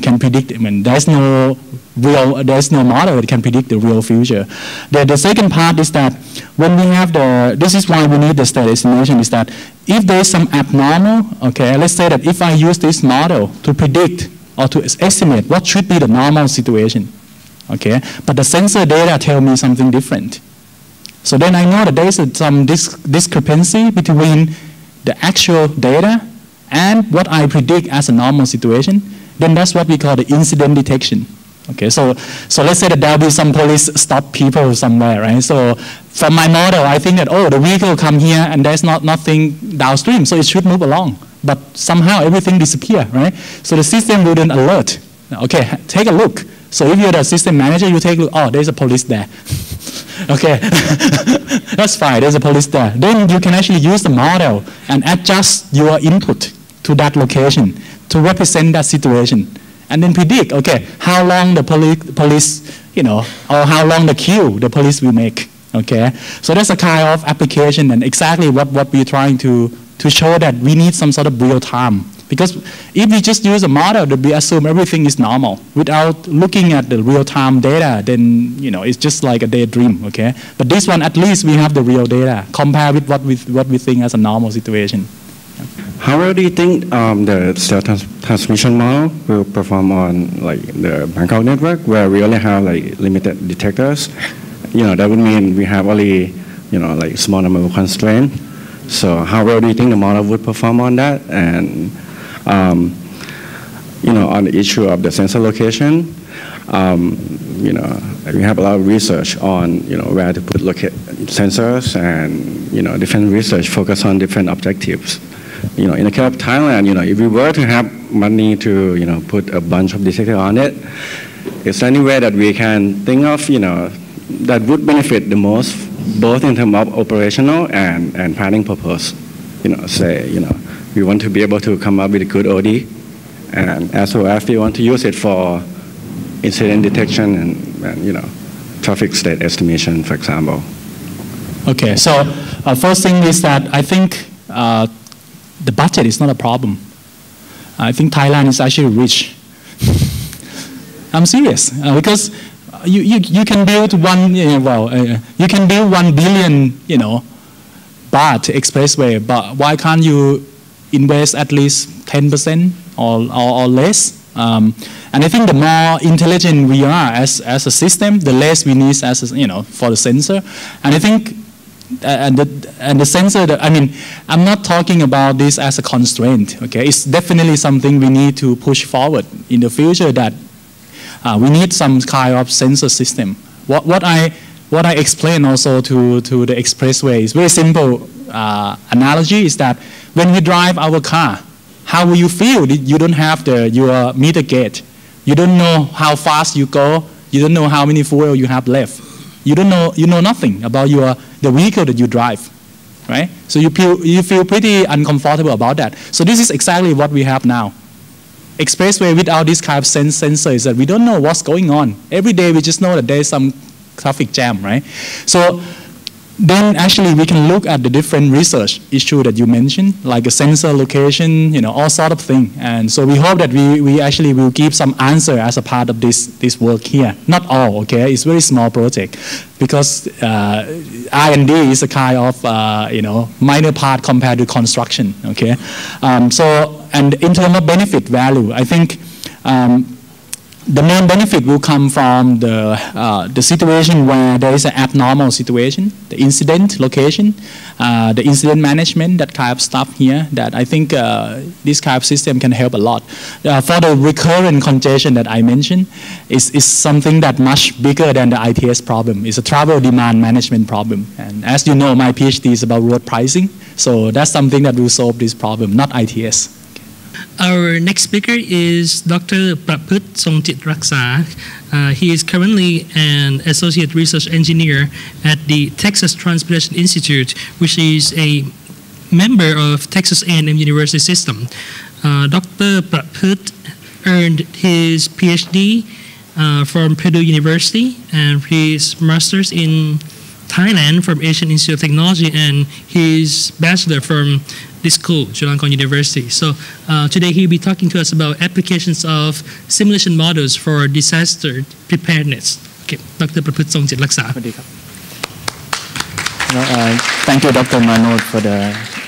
can predict. I mean, there's no model that can predict the real future. The second part is that when we have this is why we need the state estimation, is that if there is some abnormal, okay, let's say that if I use this model to predict or to estimate what should be the normal situation, okay, but the sensor data tell me something different. So then I know that there is some discrepancy between the actual data and what I predict as a normal situation. Then that's what we call the incident detection. Okay, so let's say that there will be some police stop people somewhere, right? So from my model, I think that, oh, the vehicle come here and there's nothing downstream, so it should move along. But somehow everything disappear, right? So the system will then alert. Okay, take a look. So if you're the system manager, you take a look, oh, there's a police there. Okay, that's fine, there's a police there. Then you can actually use the model and adjust your input to that location to represent that situation. And then predict, okay, how long the police, or how long the queue the police will make, okay? So that's a kind of application and exactly what we're trying to show that we need some sort of real time. Because if we just use a model that we assume everything is normal without looking at the real-time data, then, it's just like a daydream, okay? But this one, at least we have the real data compared with what we think as a normal situation. How well do you think the cell transmission model will perform on the Bangkok network, where we only have limited detectors? That would mean we have only small number of constraints. So how well do you think the model would perform on that? And on the issue of the sensor location, we have a lot of research on where to put sensors, and different research focus on different objectives. In the case of Thailand, if we were to have money to, put a bunch of detectors on it, is there any way that we can think of, that would benefit the most, both in terms of operational and planning purpose? Say, we want to be able to come up with a good OD, and as well as we want to use it for incident detection and traffic state estimation, for example. Okay, so first thing is that I think the budget is not a problem. I think Thailand is actually rich. I'm serious, because you can build you can build 1 billion, baht expressway, but why can't you invest at least 10% or less? And I think the more intelligent we are as a system, the less we need for the sensor. And I think and the sensor, I'm not talking about this as a constraint, okay? It's definitely something we need to push forward in the future, that we need some kind of sensor system. What I explain also to the expressway is very simple analogy, is that when we drive our car, how will you feel? You don't have your meter gauge. You don't know how fast you go. You don't know how many fuel you have left. You know nothing about the vehicle that you drive, right? So you feel pretty uncomfortable about that. So this is exactly what we have now. Expressway without this kind of sensor is that we don't know what's going on. Every day we just know that there's some traffic jam, right? So then actually we can look at the different research issue that you mentioned, like a sensor location, all sort of thing. And so we hope that we actually will give some answer as a part of this work here. Not all, okay? It's a very small project, because R&D is a kind of minor part compared to construction, okay? And in terms of benefit value, I think the main benefit will come from the situation where there is an abnormal situation, the incident location, the incident management, that kind of stuff here, that I think this kind of system can help a lot. For the recurrent congestion that I mentioned, is something that much bigger than the ITS problem. It's a travel demand management problem. And as you know, my PhD is about road pricing, so that's something that will solve this problem, not ITS. Our next speaker is Dr. Praput Songchit Raksa. He is currently an associate research engineer at the Texas Transportation Institute, which is a member of Texas A&M University system. Dr. Praput earned his PhD from Purdue University and his master's in Thailand from Asian Institute of Technology and his bachelor from this school, Chulalongkorn University. So today he'll be talking to us about applications of simulation models for disaster preparedness. Okay, Dr. ประพฤติ ทรงจิตรักษา Thank you, Dr. Manod, for the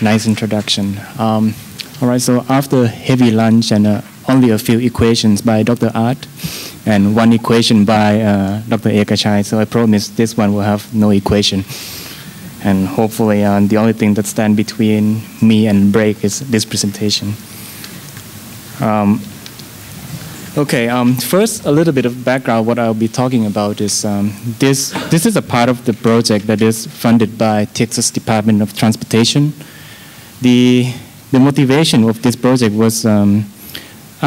nice introduction. All right, so after heavy lunch and only a few equations by Dr. Art and one equation by Dr. Ekachai, so I promise this one will have no equation. And hopefully the only thing that stands between me and break is this presentation. First, a little bit of background. What I'll be talking about is this is a part of the project that is funded by Texas Department of Transportation. The motivation of this project was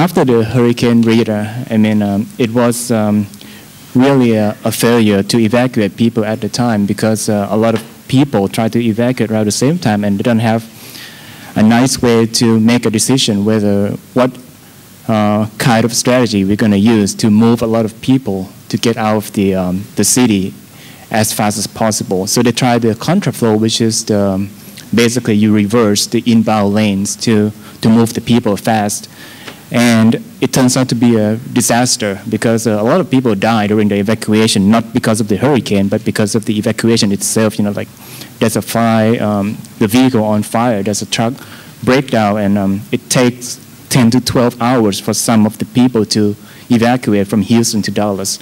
after the Hurricane Rita. It was really a failure to evacuate people at the time because a lot of people tried to evacuate around the same time and didn't have a nice way to make a decision whether what kind of strategy we're going to use to move a lot of people to get out of the city as fast as possible. So they tried the contraflow, which is basically you reverse the inbound lanes to move the people fast. And it turns out to be a disaster because a lot of people died during the evacuation, not because of the hurricane, but because of the evacuation itself. Like there's a fire, the vehicle on fire, there's a truck breakdown, and it takes 10 to 12 hours for some of the people to evacuate from Houston to Dallas.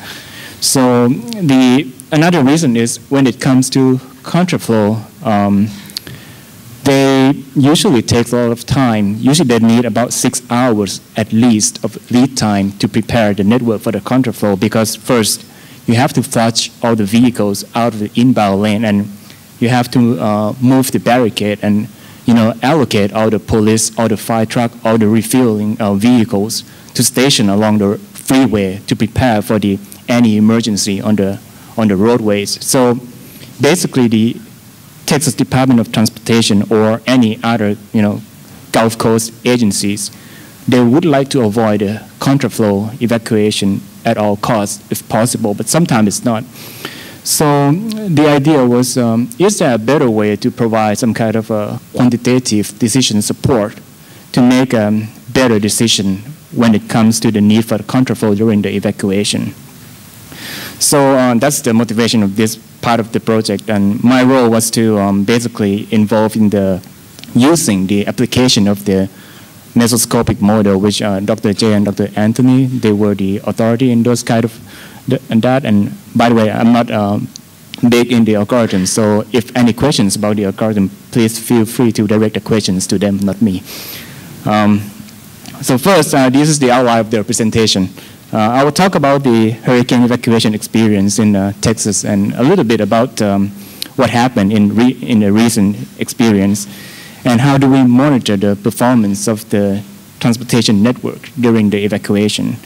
So another reason is when it comes to contraflow, they usually take a lot of time. Usually they need about 6 hours at least of lead time to prepare the network for the contraflow because first you have to flush all the vehicles out of the inbound lane and you have to move the barricade and allocate all the police, all the fire truck, all the refueling vehicles to station along the freeway to prepare for any emergency on the roadways. So basically the Texas Department of Transportation or any other Gulf Coast agencies, they would like to avoid a contraflow evacuation at all costs if possible, but sometimes it's not. So the idea was, is there a better way to provide some kind of a quantitative decision support to make a better decision when it comes to the need for the contraflow during the evacuation? So that's the motivation of this part of the project, and my role was to basically involve in using the application of the mesoscopic model, which Dr. J and Dr. Anthony, they were the authority in those kind of that. And by the way, I'm not big in the algorithm, so if any questions about the algorithm, please feel free to direct the questions to them, not me. So first, this is the outline of their presentation. I will talk about the hurricane evacuation experience in Texas and a little bit about what happened in the recent experience and how do we monitor the performance of the transportation network during the evacuation.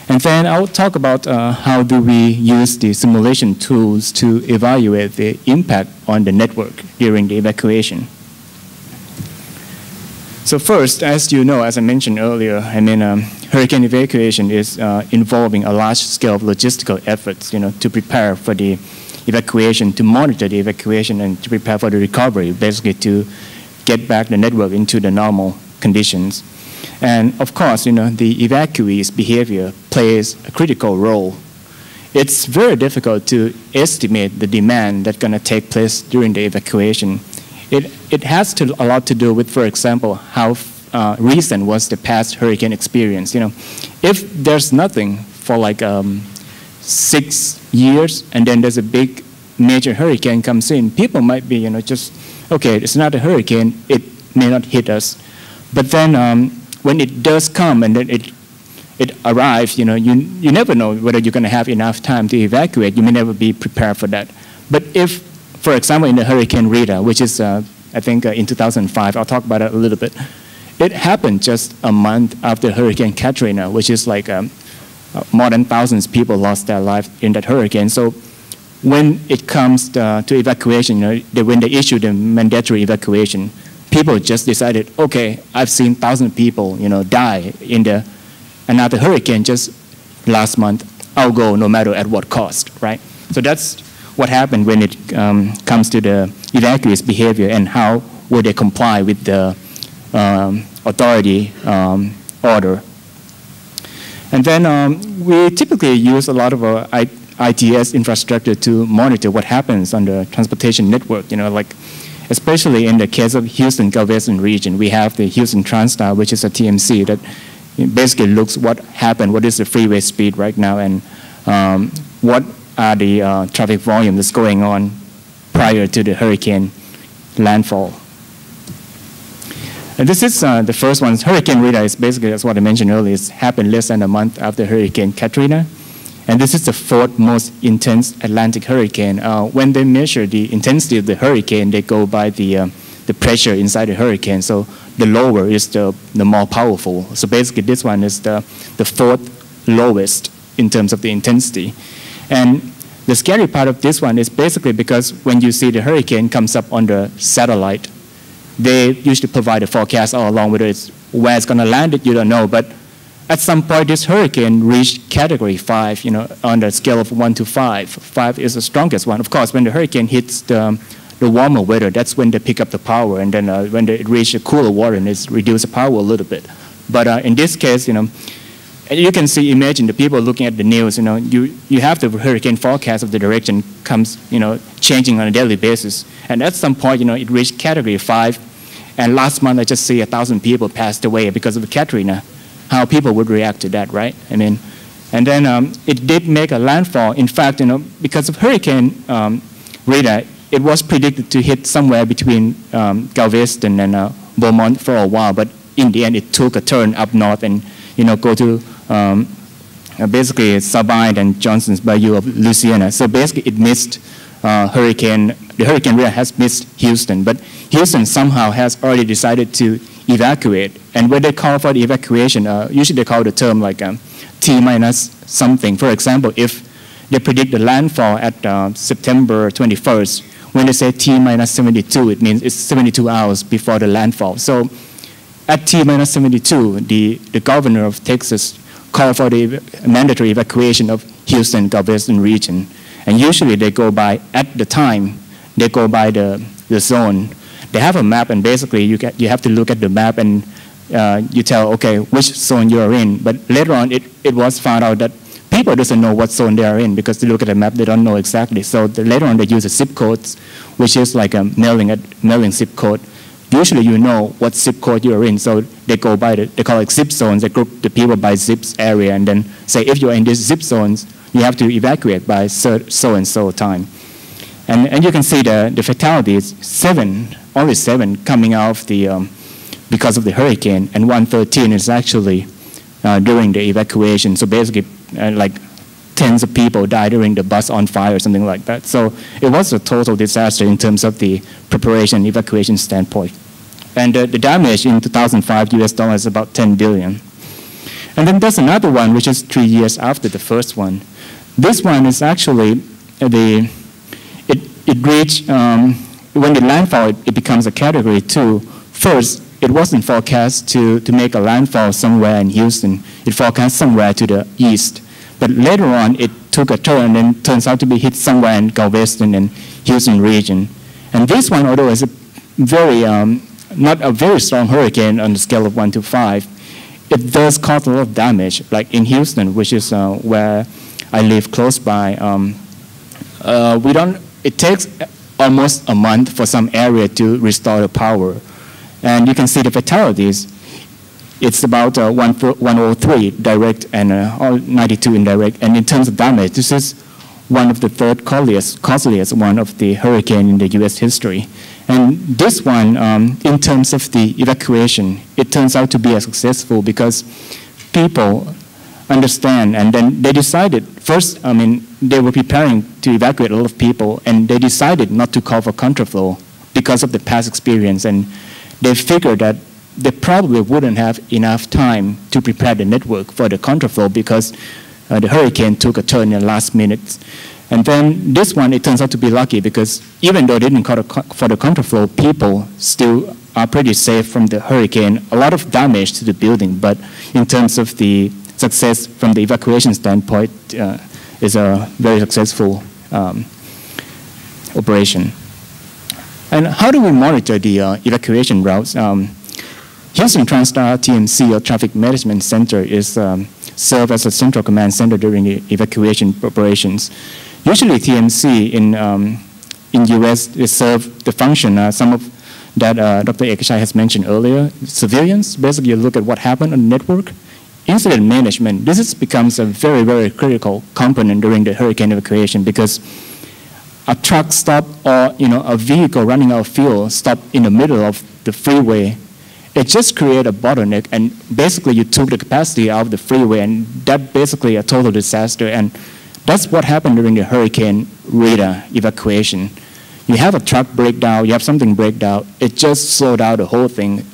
And then I will talk about how do we use the simulation tools to evaluate the impact on the network during the evacuation. So first, as you know, as I mentioned earlier, hurricane evacuation is involving a large scale of logistical efforts, to prepare for the evacuation, to monitor the evacuation, and to prepare for the recovery, basically to get back the network into the normal conditions. And of course, the evacuee's behavior plays a critical role. It's very difficult to estimate the demand that's going to take place during the evacuation. It has a lot to do with, for example, how recent was the past hurricane experience. If there's nothing for like 6 years and then there's a big major hurricane comes in, people might be, just, okay, it's not a hurricane, it may not hit us. But then when it does come and then it arrives, you never know whether you're going to have enough time to evacuate. You may never be prepared for that. But if, for example, in the Hurricane Rita, which is, I think, in 2005, I'll talk about it a little bit. It happened just a month after Hurricane Katrina, which is like more than thousands of people lost their life in that hurricane. So when it comes to evacuation, when they issued the mandatory evacuation, people just decided, okay, I've seen thousands of people, die in another hurricane just last month. I'll go no matter at what cost, right? So that's what happened when it comes to the evacuees' behavior and how would they comply with the authority order. And then we typically use a lot of ITS infrastructure to monitor what happens on the transportation network. Like especially in the case of Houston-Galveston region, we have the Houston TransStar, which is a TMC that basically looks what happened, what is the freeway speed right now, and what are the traffic volume that's going on prior to the hurricane landfall. And this is the first one. Hurricane Rita is basically, as what I mentioned earlier, it's happened less than a month after Hurricane Katrina. And this is the fourth most intense Atlantic hurricane. When they measure the intensity of the hurricane, they go by the pressure inside the hurricane. So the lower is the more powerful. So basically this one is the fourth lowest in terms of the intensity. And the scary part of this one is basically because when you see the hurricane comes up on the satellite, they usually provide a forecast all along, whether it's where it's going to land, you don't know. But at some point, this hurricane reached category 5, on the scale of 1 to 5. 5 is the strongest one. Of course, when the hurricane hits the warmer weather, that's when they pick up the power. And then when it reaches the cooler water, and it's reduced the power a little bit. But in this case, you can see, imagine the people looking at the news, you have the hurricane forecast of the direction comes, changing on a daily basis. And at some point, it reached category 5. And last month, I just see 1,000 people passed away because of Katrina. How people would react to that, right? And then it did make a landfall. In fact, because of Hurricane Rita, it was predicted to hit somewhere between Galveston and Beaumont for a while. But in the end, it took a turn up north and go to basically Sabine and Johnson's Bayou of Louisiana. So basically, it missed the Hurricane Rita has missed Houston, but Houston somehow has already decided to evacuate. And when they call for the evacuation, usually they call the term like T minus something. For example, if they predict the landfall at September 21st, when they say T minus 72, it means it's 72 hours before the landfall. So at T minus 72, the governor of Texas called for the mandatory evacuation of Houston, Galveston region. And usually they go by, at the time, they go by the zone. They have a map, and basically you have to look at the map and you tell, okay, which zone you're in. But later on, it was found out that people doesn't know what zone they are in because they look at the map, they don't know exactly. So later on, they use the zip codes, which is like a mailing zip code. Usually you know what zip code you're in, so they go by they call it zip zones. They group the people by zips area and then say, if you're in these zip zones, you have to evacuate by so-and-so time. And you can see the fatalities, only 7 coming out of because of the hurricane, and 113 is actually during the evacuation. So basically, like tens of people died during the bus on fire or something like that. So it was a total disaster in terms of the preparation evacuation standpoint. And the damage in 2005 US dollars is about 10 billion. And then there's another one, which is 3 years after the first one. This one is actually it reached, when the landfall, it becomes a category 2. First, it wasn't forecast to make a landfall somewhere in Houston. It forecast somewhere to the east. But later on, it took a turn and turns out to be hit somewhere in Galveston and Houston region. And this one, although it's a very, not a very strong hurricane on the scale of 1 to 5, it does cause a lot of damage. Like in Houston, which is where I live close by, it takes almost a month for some area to restore the power. And you can see the fatalities. It's about 103 direct and 92 indirect. And in terms of damage, this is one of the third costliest one of the hurricane in the US history. And this one, in terms of the evacuation, it turns out to be a successful because people understand, and then they decided, first, they were preparing to evacuate a lot of people, and they decided not to call for contraflow because of the past experience, and they figured that they probably wouldn't have enough time to prepare the network for the contraflow because the hurricane took a turn in the last minute. And then this one, it turns out to be lucky because even though they didn't call for the contraflow, people still are pretty safe from the hurricane. A lot of damage to the building, but in terms of the success from the evacuation standpoint, is a very successful operation. And how do we monitor the evacuation routes? Houston TransStar TMC, or Traffic Management Center, is served as a central command center during the evacuation operations. Usually TMC in US is serve the function, some of that Dr. Ekashai has mentioned earlier. Civilians, basically you look at what happened on the network. Incident management, this becomes a very, very critical component during the hurricane evacuation, because a truck stop or a vehicle running out of fuel stop in the middle of the freeway. It just created a bottleneck, and basically you took the capacity out of the freeway, and that basically a total disaster. And that's what happened during the Hurricane Rita evacuation. You have a truck breakdown, you have something break down, it just slowed down the whole thing.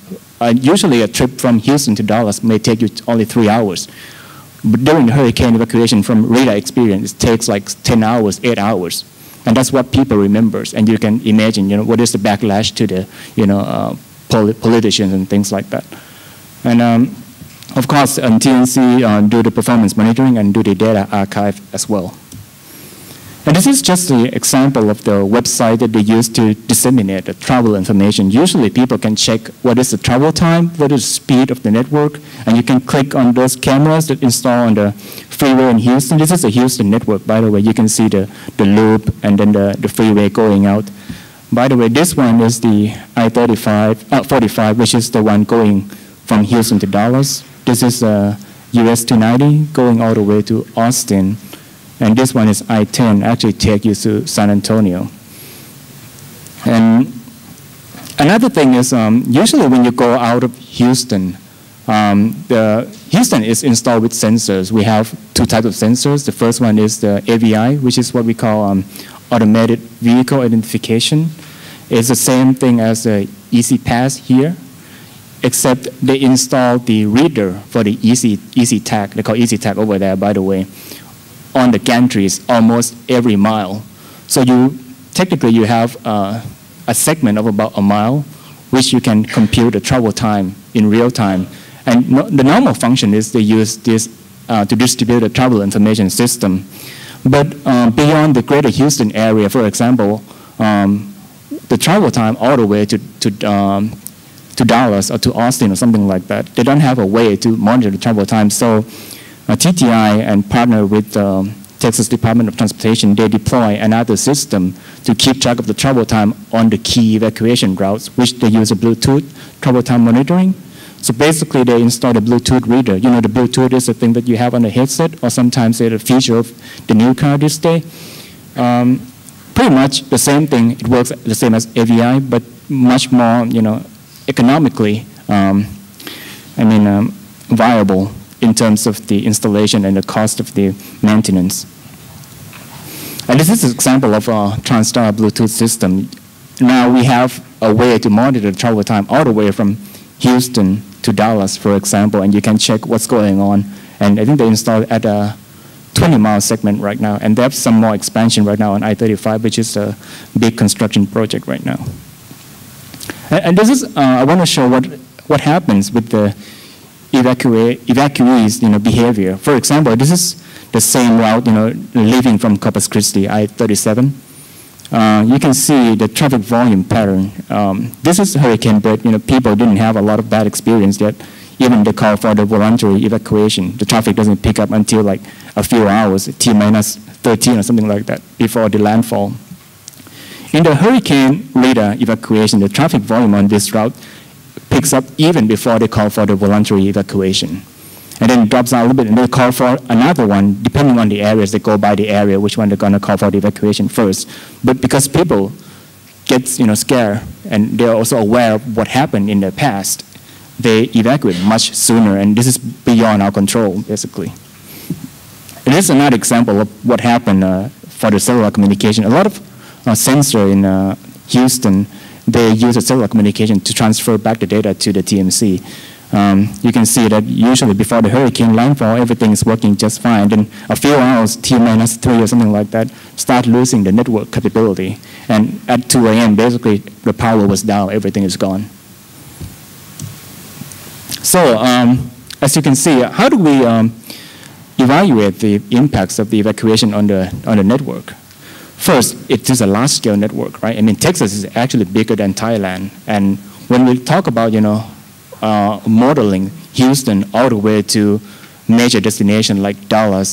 Usually a trip from Houston to Dallas may take you only 3 hours. But during the hurricane evacuation from Rita experience, it takes like 10 hours, 8 hours. And that's what people remember. And you can imagine, what is the backlash to the, politicians and things like that. And of course, TNC do the performance monitoring and do the data archive as well. And this is just the example of the website that they use to disseminate the travel information. Usually people can check what is the travel time, what is the speed of the network, and you can click on those cameras that install on the freeway in Houston. This is a Houston network, by the way. You can see the loop and then the freeway going out. By the way, this one is the I-45, which is the one going from Houston to Dallas. This is US 290 going all the way to Austin. And this one is I-10, actually take you to San Antonio. And another thing is, usually when you go out of Houston, Houston is installed with sensors. We have 2 types of sensors. The first one is the AVI, which is what we call automated vehicle identification. It's the same thing as the Easy Pass here, except they install the reader for the Easy Tag. They call Easy Tag over there, by the way, on the gantries almost every mile. So technically you have a segment of about a mile, which you can compute the travel time in real time. And the normal function is they use this to distribute a travel information system. But beyond the greater Houston area, for example, the travel time all the way to Dallas or to Austin or something like that, they don't have a way to monitor the travel time. So TTI and partner with Texas Department of Transportation, they deploy another system to keep track of the travel time on the key evacuation routes, which they use a Bluetooth travel time monitoring. So basically they install the Bluetooth reader. The Bluetooth is a thing that you have on the headset, or sometimes it's a feature of the new car this day. Pretty much the same thing. It works the same as AVI, but much more, economically, viable in terms of the installation and the cost of the maintenance. And this is an example of a TransStar Bluetooth system. Now we have a way to monitor the travel time all the way from Houston to Dallas, for example, and you can check what's going on. And I think they installed at a 20-mile segment right now, and they have some more expansion right now on I-35, which is a big construction project right now. And this is, I want to show what happens with the evacuees, behavior. For example, this is the same route, leaving from Corpus Christi, I-37. You can see the traffic volume pattern. This is hurricane, but people didn't have a lot of bad experience yet. Even the call for the voluntary evacuation, the traffic doesn't pick up until like a few hours, T-13 or something like that, before the landfall. In the Hurricane Rita evacuation, the traffic volume on this route picks up even before they call for the voluntary evacuation. And then it drops down a little bit, and they call for another one, depending on the areas. They go by the area, which one they're going to call for the evacuation first. But because people get scared, and they're also aware of what happened in the past, they evacuate much sooner, and this is beyond our control, basically. And this is another example of what happened for the cellular communication. A lot of sensors in Houston, they use a cellular communication to transfer back the data to the TMC. You can see that usually before the hurricane landfall, everything is working just fine. Then a few hours, T-3 or something like that, start losing the network capability. And at 2 a.m., basically, the power was down, everything is gone. So as you can see, how do we evaluate the impacts of the evacuation on the network? First, it is a large-scale network, right? Texas is actually bigger than Thailand. And when we talk about, modeling Houston all the way to major destination like Dallas